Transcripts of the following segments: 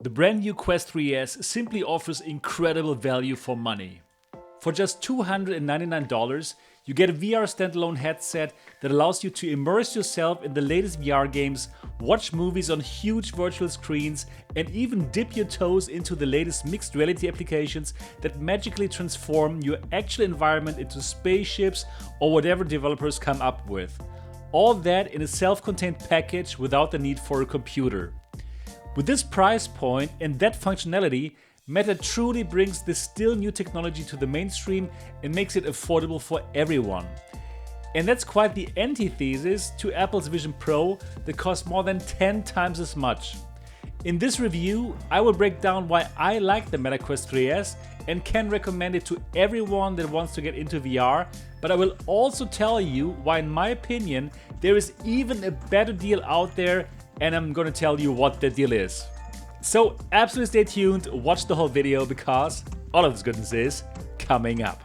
The brand new Quest 3S simply offers incredible value for money. For just $299, you get a VR standalone headset that allows you to immerse yourself in the latest VR games, watch movies on huge virtual screens, and even dip your toes into the latest mixed reality applications that magically transform your actual environment into spaceships or whatever developers come up with. All that in a self-contained package without the need for a computer. With this price point and that functionality, Meta truly brings this still new technology to the mainstream and makes it affordable for everyone. And that's quite the antithesis to Apple's Vision Pro that costs more than 10 times as much. In this review, I will break down why I like the Meta Quest 3S and can recommend it to everyone that wants to get into VR, but I will also tell you why, in my opinion, there is even a better deal out there, and I'm gonna tell you what that deal is. So absolutely stay tuned, watch the whole video because all of this goodness is coming up.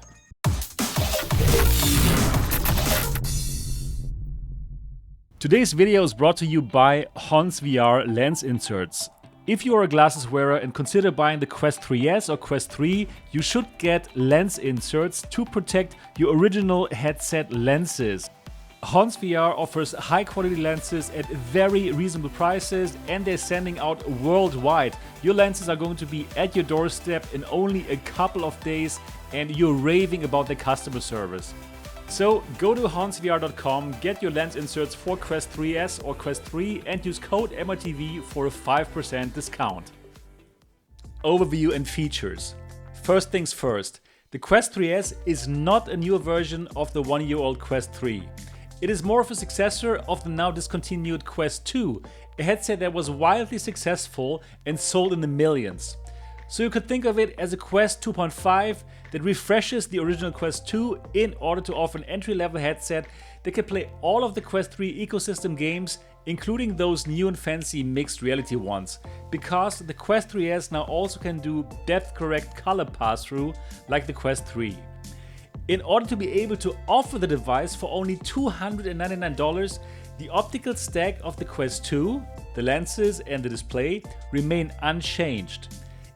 Today's video is brought to you by Hans VR Lens Inserts. If you are a glasses wearer and consider buying the Quest 3S or Quest 3, you should get lens inserts to protect your original headset lenses. Hans VR offers high quality lenses at very reasonable prices and they're sending out worldwide. Your lenses are going to be at your doorstep in only a couple of days and you're raving about their customer service. So go to hansvr.com, get your lens inserts for Quest 3S or Quest 3 and use code MRTV for a 5% discount. Overview and features. First things first, the Quest 3S is not a newer version of the one-year-old Quest 3. It is more of a successor of the now discontinued Quest 2, a headset that was wildly successful and sold in the millions. So you could think of it as a Quest 2.5 that refreshes the original Quest 2 in order to offer an entry-level headset that can play all of the Quest 3 ecosystem games, including those new and fancy mixed reality ones, because the Quest 3S now also can do depth-correct color pass-through like the Quest 3. In order to be able to offer the device for only $299, the optical stack of the Quest 2, the lenses and the display remain unchanged.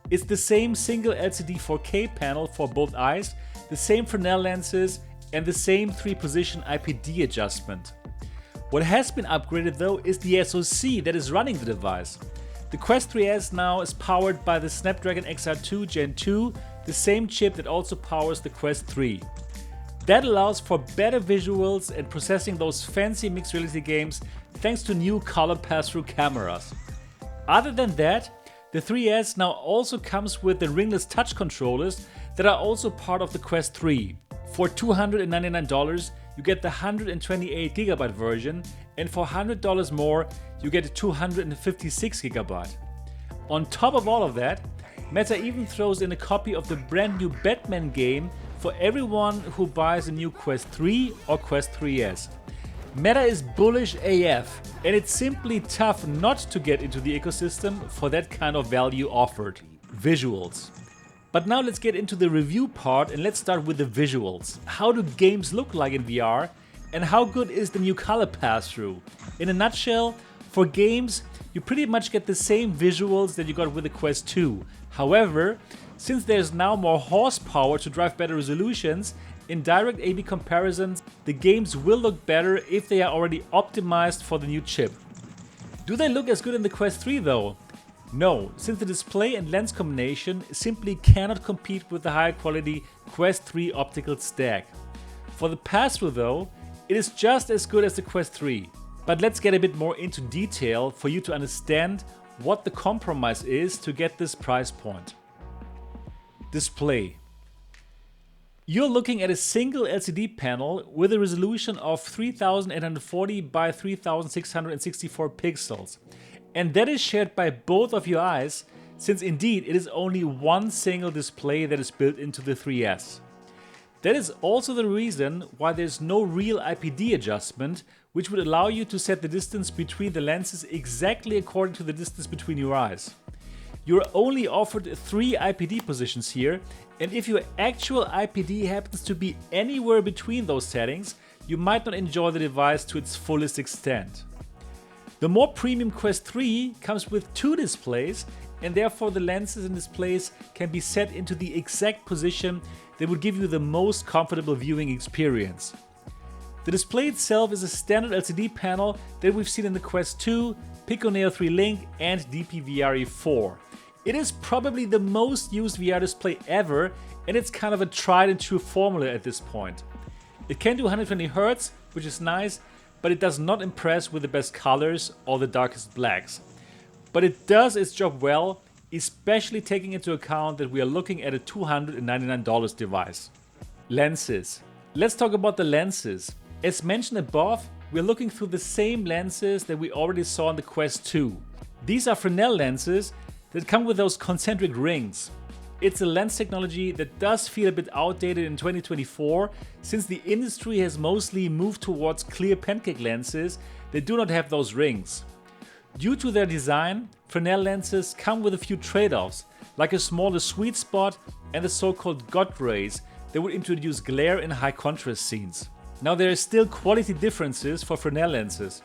It's the same single LCD 4K panel for both eyes, the same Fresnel lenses and the same 3-position IPD adjustment. What has been upgraded though is the SoC that is running the device. The Quest 3S now is powered by the Snapdragon XR2 Gen 2, the same chip that also powers the Quest 3. That allows for better visuals and processing those fancy mixed reality games thanks to new color pass-through cameras. Other than that, the 3S now also comes with the ringless touch controllers that are also part of the Quest 3. For $299, you get the 128GB version, and for $100 more, you get a 256GB. On top of all of that, Meta even throws in a copy of the brand new Batman game for everyone who buys a new Quest 3 or Quest 3S. Meta is bullish AF, and it's simply tough not to get into the ecosystem for that kind of value offered. Visuals. But now let's get into the review part and let's start with the visuals. How do games look like in VR and how good is the new color pass-through? In a nutshell, for games, you pretty much get the same visuals that you got with the Quest 2. However, since there's now more horsepower to drive better resolutions, in direct A/B comparisons, the games will look better if they are already optimized for the new chip. Do they look as good in the Quest 3 though? No, since the display and lens combination simply cannot compete with the higher quality Quest 3 optical stack. For the pass-through though, it is just as good as the Quest 3. But let's get a bit more into detail for you to understand what the compromise is to get this price point. Display. You're looking at a single LCD panel with a resolution of 3840 by 3664 pixels. And that is shared by both of your eyes, since indeed it is only one single display that is built into the 3S. That is also the reason why there's no real IPD adjustment, which would allow you to set the distance between the lenses exactly according to the distance between your eyes. You're only offered 3 IPD positions here, and if your actual IPD happens to be anywhere between those settings, you might not enjoy the device to its fullest extent. The more premium Quest 3 comes with 2 displays, and therefore the lenses and displays can be set into the exact position that would give you the most comfortable viewing experience. The display itself is a standard LCD panel that we've seen in the Quest 2, Pico Neo 3 Link and DP-VR E4. It is probably the most used VR display ever, and it's kind of a tried and true formula at this point. It can do 120Hz, which is nice, but it does not impress with the best colors or the darkest blacks. But it does its job well, especially taking into account that we are looking at a $299 device. Lenses. Let's talk about the lenses. As mentioned above, we're looking through the same lenses that we already saw in the Quest 2. These are Fresnel lenses that come with those concentric rings. It's a lens technology that does feel a bit outdated in 2024, since the industry has mostly moved towards clear pancake lenses that do not have those rings. Due to their design, Fresnel lenses come with a few trade-offs, like a smaller sweet spot and the so-called God rays that would introduce glare in high contrast scenes. Now there are still quality differences for Fresnel lenses,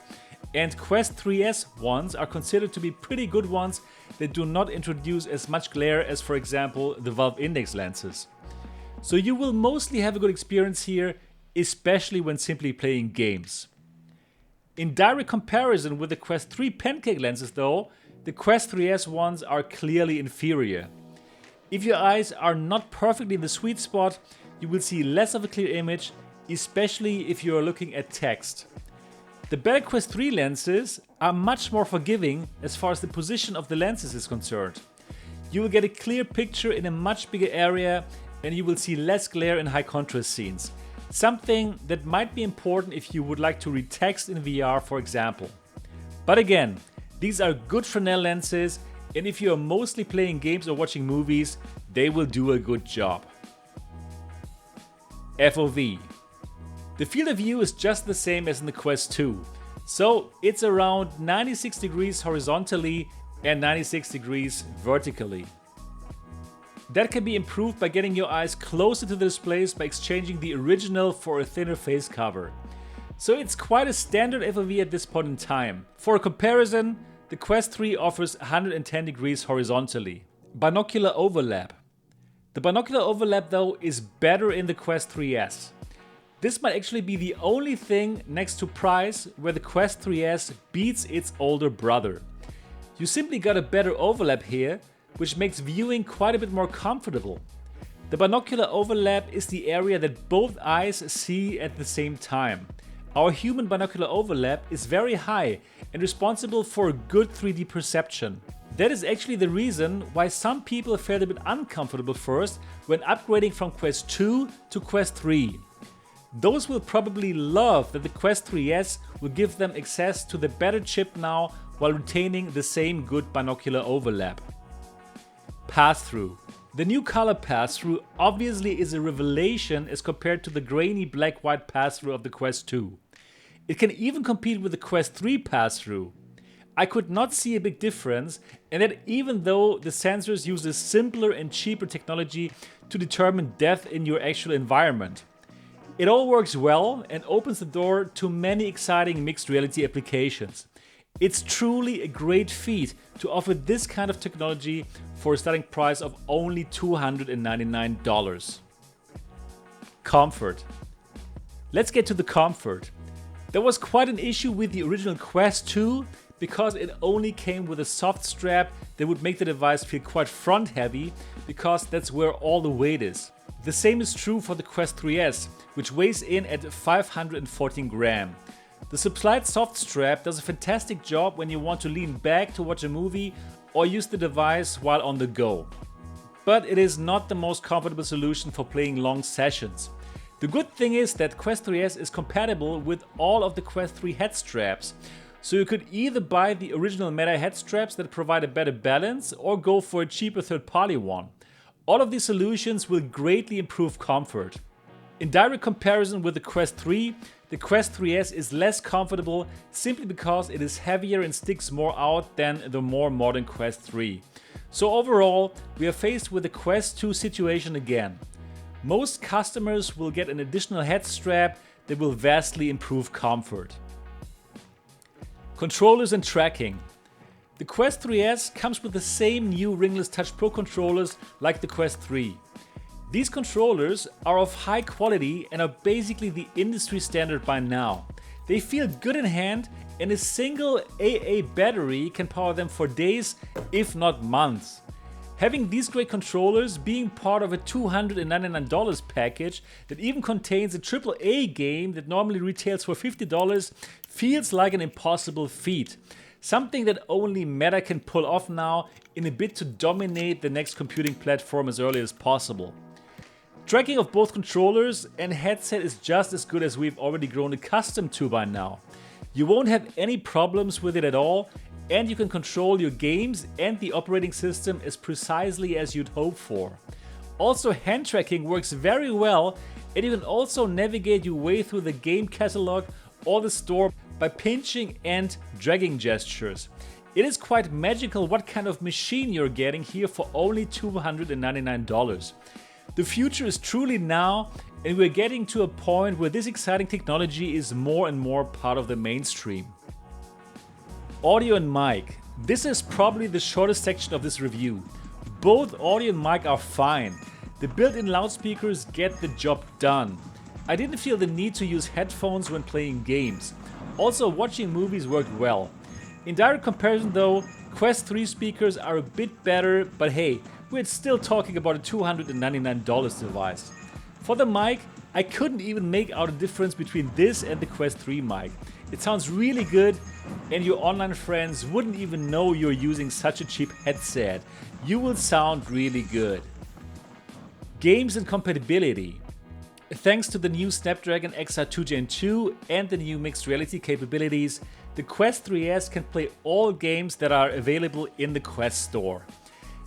and Quest 3S ones are considered to be pretty good ones that do not introduce as much glare as, for example, the Valve Index lenses. So you will mostly have a good experience here, especially when simply playing games. In direct comparison with the Quest 3 pancake lenses though, the Quest 3S ones are clearly inferior. If your eyes are not perfectly in the sweet spot, you will see less of a clear image, especially if you are looking at text. The better Quest 3 lenses are much more forgiving as far as the position of the lenses is concerned. You will get a clear picture in a much bigger area and you will see less glare in high contrast scenes. Something that might be important if you would like to read text in VR, for example. But again, these are good Fresnel lenses, and if you are mostly playing games or watching movies, they will do a good job. FOV. The field of view is just the same as in the Quest 2, so it's around 96 degrees horizontally and 96 degrees vertically. That can be improved by getting your eyes closer to the displays by exchanging the original for a thinner face cover. So it's quite a standard FOV at this point in time. For a comparison, the Quest 3 offers 110 degrees horizontally. Binocular overlap. The binocular overlap though is better in the Quest 3S. This might actually be the only thing next to price where the Quest 3S beats its older brother. You simply got a better overlap here, which makes viewing quite a bit more comfortable. The binocular overlap is the area that both eyes see at the same time. Our human binocular overlap is very high and responsible for a good 3D perception. That is actually the reason why some people felt a bit uncomfortable first when upgrading from Quest 2 to Quest 3. Those will probably love that the Quest 3S will give them access to the better chip now while retaining the same good binocular overlap. Pass-through. The new color pass-through obviously is a revelation as compared to the grainy black-white pass-through of the Quest 2. It can even compete with the Quest 3 pass-through. I could not see a big difference, and that even though the sensors use a simpler and cheaper technology to determine depth in your actual environment. It all works well and opens the door to many exciting mixed reality applications. It's truly a great feat to offer this kind of technology for a starting price of only $299. Comfort. Let's get to the comfort. There was quite an issue with the original Quest 2 because it only came with a soft strap that would make the device feel quite front heavy because that's where all the weight is. The same is true for the Quest 3S, which weighs in at 514 grams. The supplied soft strap does a fantastic job when you want to lean back to watch a movie or use the device while on the go. But it is not the most comfortable solution for playing long sessions. The good thing is that Quest 3S is compatible with all of the Quest 3 head straps, so you could either buy the original Meta head straps that provide a better balance or go for a cheaper third-party one. All of these solutions will greatly improve comfort. In direct comparison with the Quest 3, the Quest 3S is less comfortable simply because it is heavier and sticks more out than the more modern Quest 3. So overall, we are faced with the Quest 2 situation again. Most customers will get an additional head strap that will vastly improve comfort. Controllers and tracking. The Quest 3S comes with the same new ringless Touch Pro controllers like the Quest 3. These controllers are of high quality and are basically the industry standard by now. They feel good in hand, and a single AA battery can power them for days, if not months. Having these great controllers being part of a $299 package that even contains a AAA game that normally retails for $50 feels like an impossible feat. Something that only Meta can pull off now in a bid to dominate the next computing platform as early as possible. Tracking of both controllers and headset is just as good as we've already grown accustomed to by now. You won't have any problems with it at all, and you can control your games and the operating system as precisely as you'd hope for. Also, hand tracking works very well, and you can also navigate your way through the game catalog or the store by pinching and dragging gestures. It is quite magical what kind of machine you're getting here for only $299. The future is truly now, and we're getting to a point where this exciting technology is more and more part of the mainstream. Audio and mic. This is probably the shortest section of this review. Both audio and mic are fine. The built-in loudspeakers get the job done. I didn't feel the need to use headphones when playing games. Also, watching movies worked well. In direct comparison though, Quest 3 speakers are a bit better, but hey, we're still talking about a $299 device. For the mic, I couldn't even make out a difference between this and the Quest 3 mic. It sounds really good, and your online friends wouldn't even know you're using such a cheap headset. You will sound really good. Games and compatibility. Thanks to the new Snapdragon XR2 Gen 2 and the new mixed reality capabilities, the Quest 3S can play all games that are available in the Quest Store.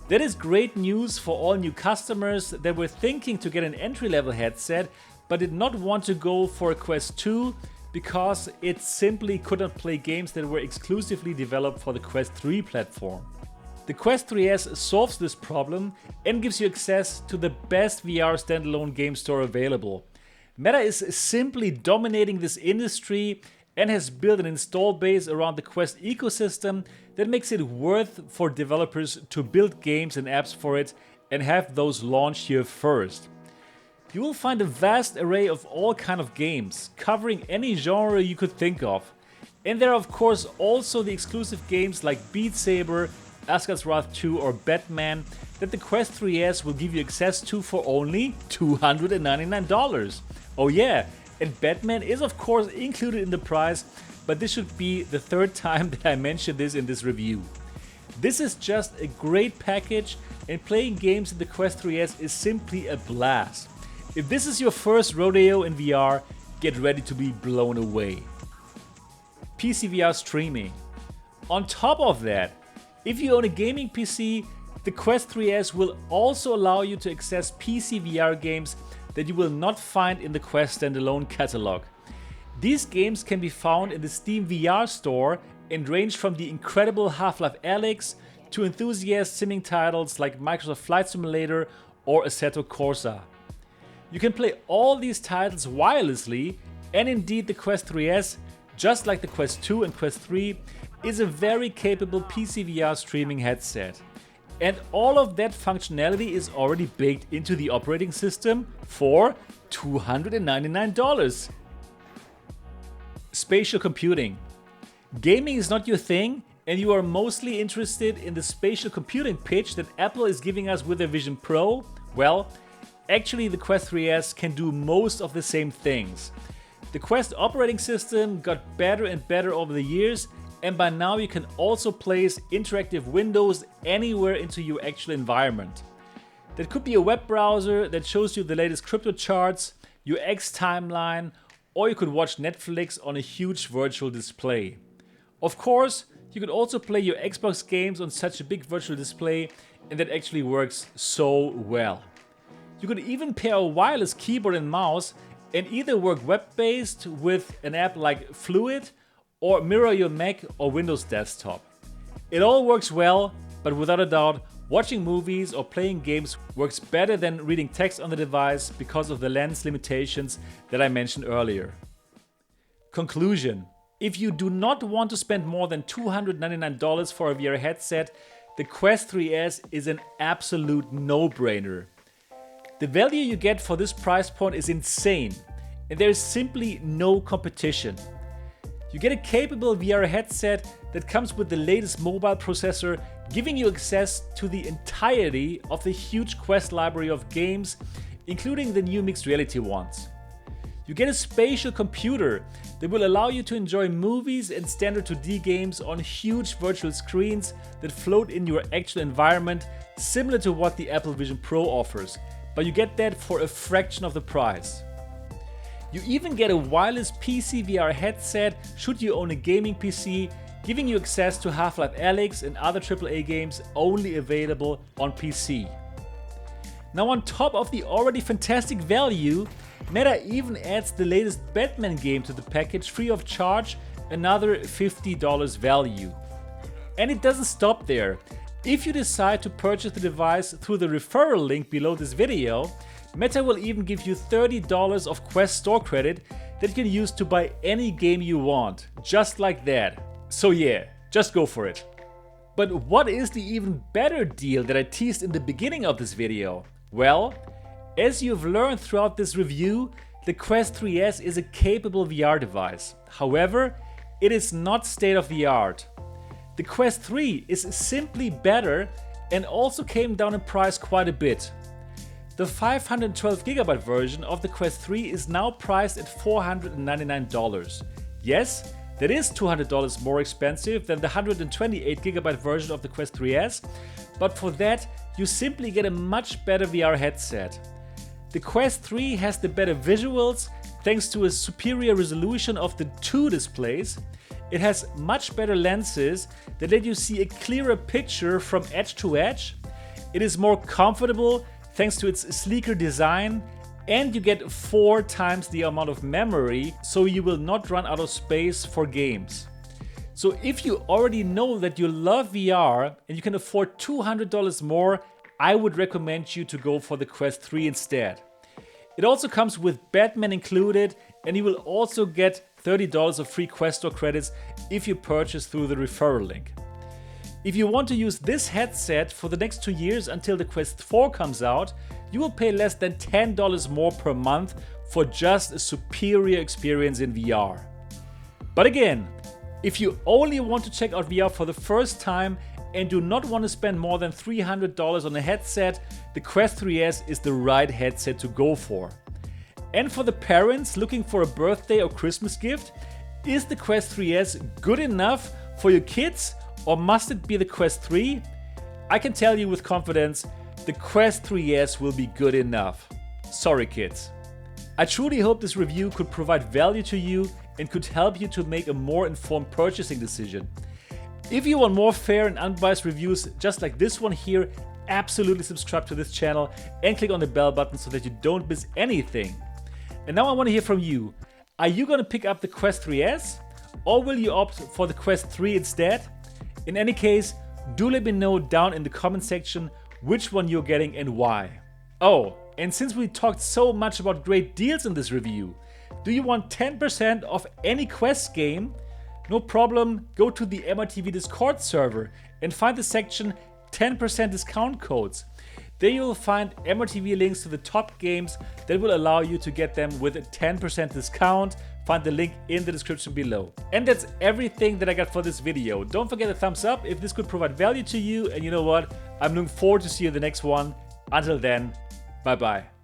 That is great news for all new customers that were thinking to get an entry-level headset but did not want to go for a Quest 2 because it simply could not play games that were exclusively developed for the Quest 3 platform. The Quest 3S solves this problem and gives you access to the best VR standalone game store available. Meta is simply dominating this industry and has built an install base around the Quest ecosystem that makes it worth for developers to build games and apps for it and have those launch here first. You will find a vast array of all kind of games, covering any genre you could think of. And there are of course also the exclusive games like Beat Saber, Asgard's Wrath 2 or Batman that the Quest 3S will give you access to for only $299. Oh yeah, and Batman is of course included in the price, but this should be the third time that I mentioned this in this review. This is just a great package, and playing games in the Quest 3S is simply a blast. If this is your first rodeo in VR, get ready to be blown away. PCVR Streaming. On top of that, if you own a gaming PC, the Quest 3S will also allow you to access PCVR games that you will not find in the Quest standalone catalog. These games can be found in the Steam VR store and range from the incredible Half-Life Alyx to enthusiast simming titles like Microsoft Flight Simulator or Assetto Corsa. You can play all these titles wirelessly, and indeed the Quest 3S, just like the Quest 2 and Quest 3, is a very capable PCVR streaming headset. And all of that functionality is already baked into the operating system for $299. Spatial Computing. Gaming is not your thing, and you are mostly interested in the spatial computing pitch that Apple is giving us with their Vision Pro? Well, actually the Quest 3S can do most of the same things. The Quest operating system got better and better over the years, and by now you can also place interactive windows anywhere into your actual environment. That could be a web browser that shows you the latest crypto charts, your X timeline, or you could watch Netflix on a huge virtual display. Of course, you could also play your Xbox games on such a big virtual display, and that actually works so well. You could even pair a wireless keyboard and mouse and either work web-based with an app like Fluid or mirror your Mac or Windows desktop. It all works well, but without a doubt, watching movies or playing games works better than reading text on the device because of the lens limitations that I mentioned earlier. Conclusion. If you do not want to spend more than $299 for a VR headset, the Quest 3S is an absolute no-brainer. The value you get for this price point is insane, and there is simply no competition. You get a capable VR headset that comes with the latest mobile processor, giving you access to the entirety of the huge Quest library of games, including the new mixed reality ones. You get a spatial computer that will allow you to enjoy movies and standard 2D games on huge virtual screens that float in your actual environment, similar to what the Apple Vision Pro offers, but you get that for a fraction of the price. You even get a wireless PCVR headset should you own a gaming PC, giving you access to Half-Life Alyx and other AAA games only available on PC. Now, on top of the already fantastic value, Meta even adds the latest Batman game to the package free of charge, another $50 value. And it doesn't stop there. If you decide to purchase the device through the referral link below this video, Meta will even give you $30 of Quest store credit that you can use to buy any game you want, just like that. So yeah, just go for it. But what is the even better deal that I teased in the beginning of this video? Well, as you've learned throughout this review, the Quest 3S is a capable VR device. However, it is not state of the art. The Quest 3 is simply better and also came down in price quite a bit. The 512GB version of the Quest 3 is now priced at $499. Yes, that is $200 more expensive than the 128GB version of the Quest 3S, but for that you simply get a much better VR headset. The Quest 3 has the better visuals thanks to a superior resolution of the two displays. It has much better lenses that let you see a clearer picture from edge to edge. It is more comfortable thanks to its sleeker design, and you get 4 times the amount of memory, so you will not run out of space for games. So if you already know that you love VR and you can afford $200 more, I would recommend you to go for the Quest 3 instead. It also comes with Batman included, and you will also get $30 of free Quest store credits if you purchase through the referral link. If you want to use this headset for the next 2 years until the Quest 4 comes out, you will pay less than $10 more per month for just a superior experience in VR. But again, if you only want to check out VR for the first time and do not want to spend more than $300 on a headset, the Quest 3S is the right headset to go for. And for the parents looking for a birthday or Christmas gift, is the Quest 3S good enough for your kids, or must it be the Quest 3? I can tell you with confidence, the Quest 3S will be good enough. Sorry kids. I truly hope this review could provide value to you and could help you to make a more informed purchasing decision. If you want more fair and unbiased reviews just like this one here, absolutely subscribe to this channel and click on the bell button so that you don't miss anything. And now I want to hear from you. Are you going to pick up the Quest 3S? Or will you opt for the Quest 3 instead? In any case, do let me know down in the comment section which one you're getting and why. Oh, and since we talked so much about great deals in this review, do you want 10% off any Quest game? No problem, go to the MRTV Discord server and find the section 10% discount codes. There you will find MRTV links to the top games that will allow you to get them with a 10% discount. Find the link in the description below. And that's everything that I got for this video. Don't forget a thumbs up if this could provide value to you, and you know what? I'm looking forward to see you in the next one. Until then, bye bye.